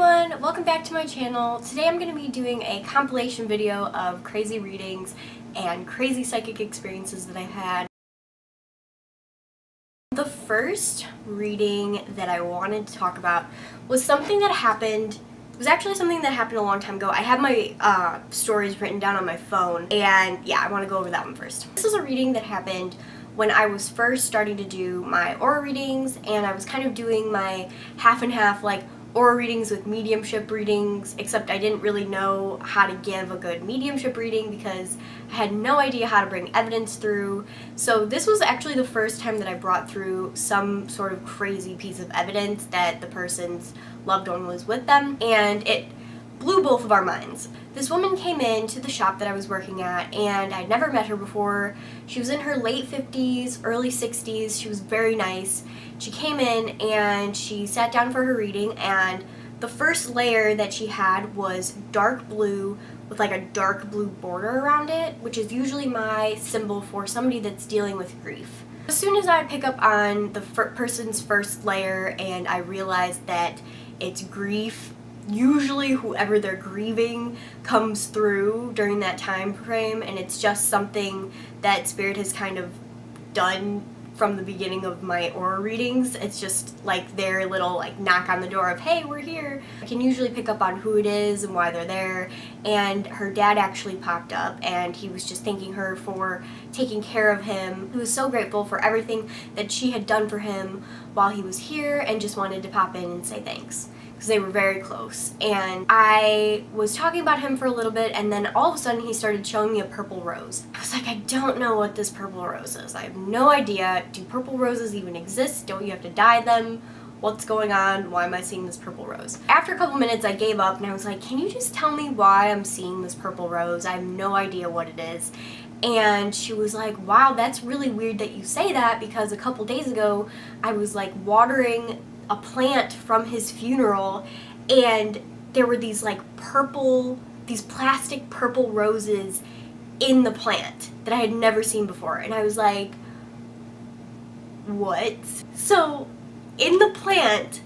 everyone, welcome back to my channel. Today I'm going to be doing a compilation video of crazy readings and crazy psychic experiences that I've had. The first reading that I wanted to talk about was something that happened. It was actually something that happened a long time ago. I have my stories written down on my phone, and yeah, I want to go over that one first. This is a reading that happened when I was first starting to do my aura readings, and I was kind of doing my half and half, like aura readings with mediumship readings, except I didn't really know how to give a good mediumship reading because I had no idea how to bring evidence through. So this was actually the first time that I brought through some sort of crazy piece of evidence that the person's loved one was with them, and it blew both of our minds. This woman came in to the shop that I was working at, and I'd never met her before. She was in her late 50s, early 60s. She was very nice. She came in and she sat down for her reading, and the first layer that she had was dark blue with like a dark blue border around it, which is usually my symbol for somebody that's dealing with grief. As soon as I pick up on the person's first layer and I realize that it's grief, usually whoever they're grieving comes through during that time frame, and it's just something that Spirit has kind of done from the beginning of my aura readings. It's just like their little like knock on the door of, hey, we're here. I can usually pick up on who it is and why they're there, and her dad actually popped up, and he was just thanking her for taking care of him. He was so grateful for everything that she had done for him while he was here, and just wanted to pop in and say thanks, because they were very close. And I was talking about him for a little bit, and then all of a sudden he started showing me a purple rose. I was like, I don't know what this purple rose is. I have no idea. Do purple roses even exist? Don't you have to dye them? What's going on? Why am I seeing this purple rose? After a couple minutes I gave up and I was like, can you just tell me why I'm seeing this purple rose? I have no idea what it is. And she was like, wow, that's really weird that you say that, because a couple days ago I was like watering a plant from his funeral, and there were these like these plastic purple roses in the plant that I had never seen before. And I was like, what? So in the plant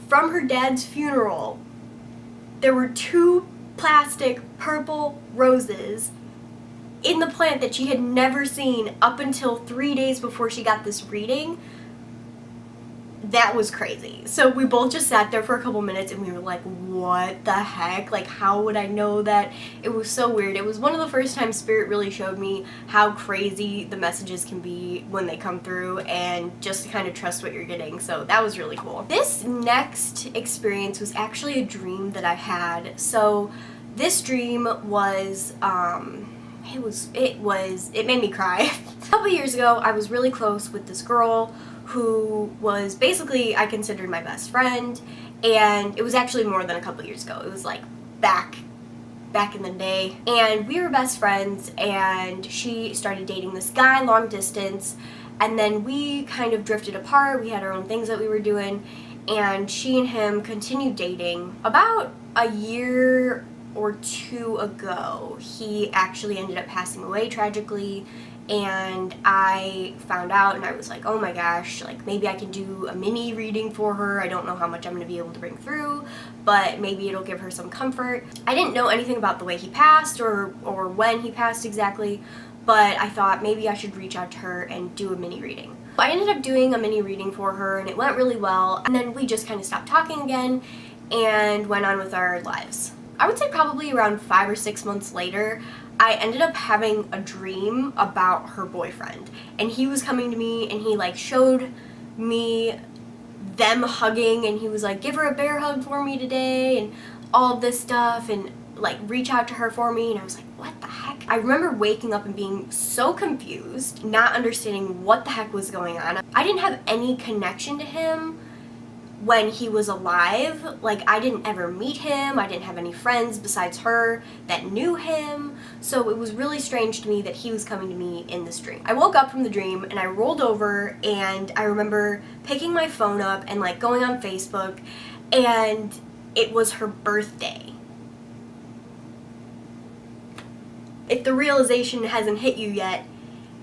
from her dad's funeral, there were two plastic purple roses in the plant that she had never seen up until 3 days before she got this reading. That was crazy. So we both just sat there for a couple minutes and we were like, what the heck? Like, how would I know that? It was so weird. It was one of the first times Spirit really showed me how crazy the messages can be when they come through, and just to kind of trust what you're getting. So that was really cool. This next experience was actually a dream that I had. So this dream was, it made me cry. A couple years ago, I was really close with this girl who was basically, I considered my best friend, and it was actually more than a couple years ago. It was like back in the day, and we were best friends, and she started dating this guy long distance, and then we kind of drifted apart. We had our own things that we were doing, and she and him continued dating. About a year or two ago, he actually ended up passing away tragically, and I found out, and I was like, oh my gosh, like maybe I can do a mini reading for her. I don't know how much I'm going to be able to bring through, but maybe it'll give her some comfort. I didn't know anything about the way he passed or when he passed exactly, but I thought maybe I should reach out to her and do a mini reading. I ended up doing a mini reading for her, and it went really well, and then we just kind of stopped talking again and went on with our lives. I would say probably around 5 or 6 months later, I ended up having a dream about her boyfriend, and he was coming to me, and he like showed me them hugging, and he was like, give her a bear hug for me today, and all of this stuff, and like reach out to her for me. And I was like, what the heck? I remember waking up and being so confused, not understanding what the heck was going on. I didn't have any connection to him when he was alive. Like, I didn't ever meet him. I didn't have any friends besides her that knew him. So it was really strange to me that he was coming to me in this dream. I woke up from the dream and I rolled over, and I remember picking my phone up and like going on Facebook, and it was her birthday. If the realization hasn't hit you yet,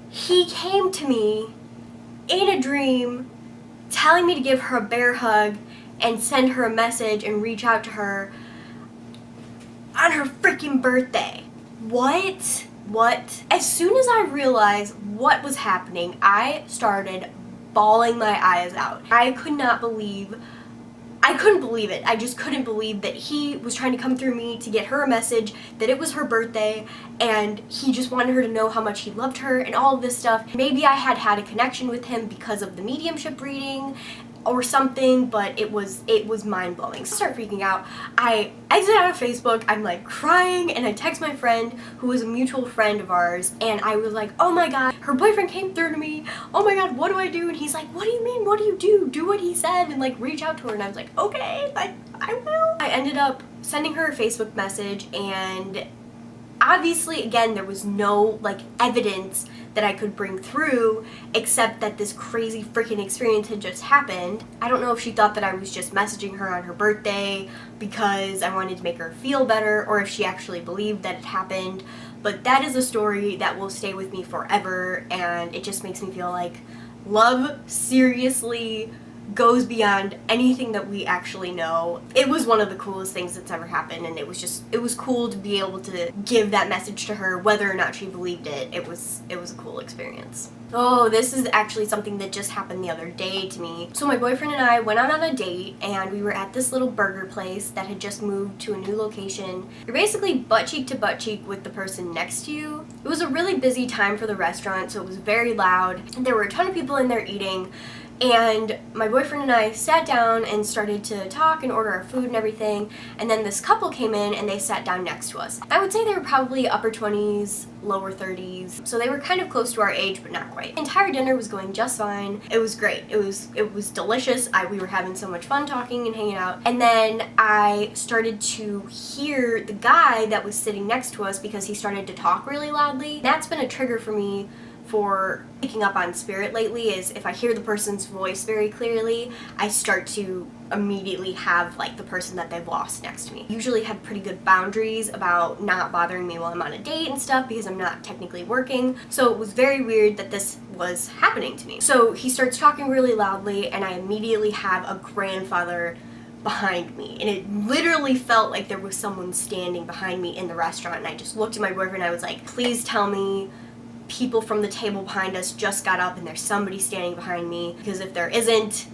he came to me in a dream telling me to give her a bear hug and send her a message and reach out to her on her freaking birthday. What? As soon as I realized what was happening, I started bawling my eyes out. I couldn't believe it. I just couldn't believe that he was trying to come through me to get her a message, that it was her birthday, and he just wanted her to know how much he loved her and all of this stuff. Maybe I had a connection with him because of the mediumship reading or something, but it was mind-blowing. So I start freaking out. I exit out of Facebook, I'm like crying, and I text my friend who was a mutual friend of ours, and I was like, oh my god, her boyfriend came through to me, oh my god, what do I do? And he's like, what do you mean, what do you do? Do what he said and like reach out to her. And I was like, okay, I will. I ended up sending her a Facebook message, and obviously, again, there was no like evidence that I could bring through except that this crazy freaking experience had just happened. I don't know if she thought that I was just messaging her on her birthday because I wanted to make her feel better, or if she actually believed that it happened, but that is a story that will stay with me forever, and it just makes me feel like love seriously goes beyond anything that we actually know. It was one of the coolest things that's ever happened, and it was cool to be able to give that message to her whether or not she believed it. It was a cool experience. Oh, this is actually something that just happened the other day to me. So my boyfriend and I went out on a date, and we were at this little burger place that had just moved to a new location. You're basically butt cheek to butt cheek with the person next to you. It was a really busy time for the restaurant, so it was very loud, and there were a ton of people in there eating. And my boyfriend and I sat down and started to talk and order our food and everything, and then this couple came in and they sat down next to us. I would say they were probably upper 20s, lower 30s, so they were kind of close to our age, but not quite. The entire dinner was going just fine. It was great. It was delicious. We were having so much fun talking and hanging out. And then I started to hear the guy that was sitting next to us because he started to talk really loudly. That's been a trigger for me for picking up on spirit lately, is if I hear the person's voice very clearly, I start to immediately have like the person that they've lost next to me. Usually have pretty good boundaries about not bothering me while I'm on a date and stuff because I'm not technically working. So it was very weird that this was happening to me. So he starts talking really loudly, and I immediately have a grandfather behind me, and it literally felt like there was someone standing behind me in the restaurant. And I just looked at my boyfriend and I was like, please tell me people from the table behind us just got up and there's somebody standing behind me, because if there isn't,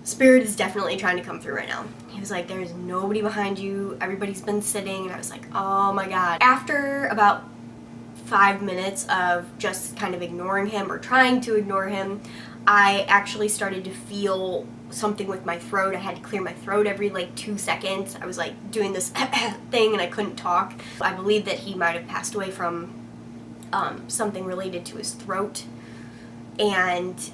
spirit is definitely trying to come through right now. He was like, there's nobody behind you, everybody's been sitting. And I was like, oh my god. After about 5 minutes of just kind of ignoring him or trying to ignore him, I actually started to feel something with my throat. I had to clear my throat every like 2 seconds. I was like doing this thing and I couldn't talk. I believe that he might have passed away from something related to his throat, and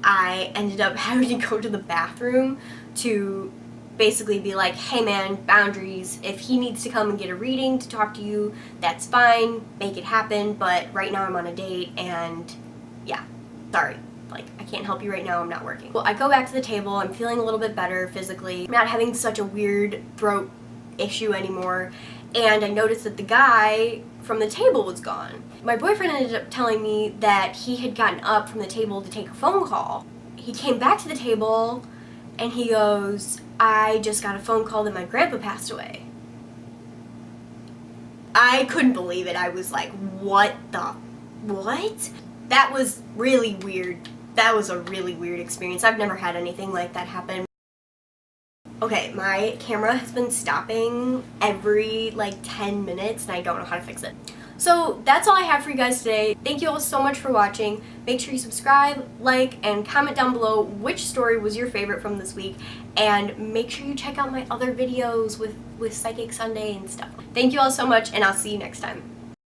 I ended up having to go to the bathroom to basically be like, hey man, boundaries. If he needs to come and get a reading to talk to you, that's fine, make it happen, but right now I'm on a date, and yeah, sorry, like I can't help you right now, I'm not working. Well, I go back to the table, I'm feeling a little bit better physically, I'm not having such a weird throat issue anymore, and I noticed that the guy from the table was gone. My boyfriend ended up telling me that he had gotten up from the table to take a phone call. He came back to the table and he goes, I just got a phone call that my grandpa passed away. I couldn't believe it. I was like, what? That was really weird. That was a really weird experience. I've never had anything like that happen. Okay, my camera has been stopping every like 10 minutes and I don't know how to fix it. So that's all I have for you guys today. Thank you all so much for watching. Make sure you subscribe, like, and comment down below which story was your favorite from this week. And make sure you check out my other videos with Psychic Sunday and stuff. Thank you all so much, and I'll see you next time.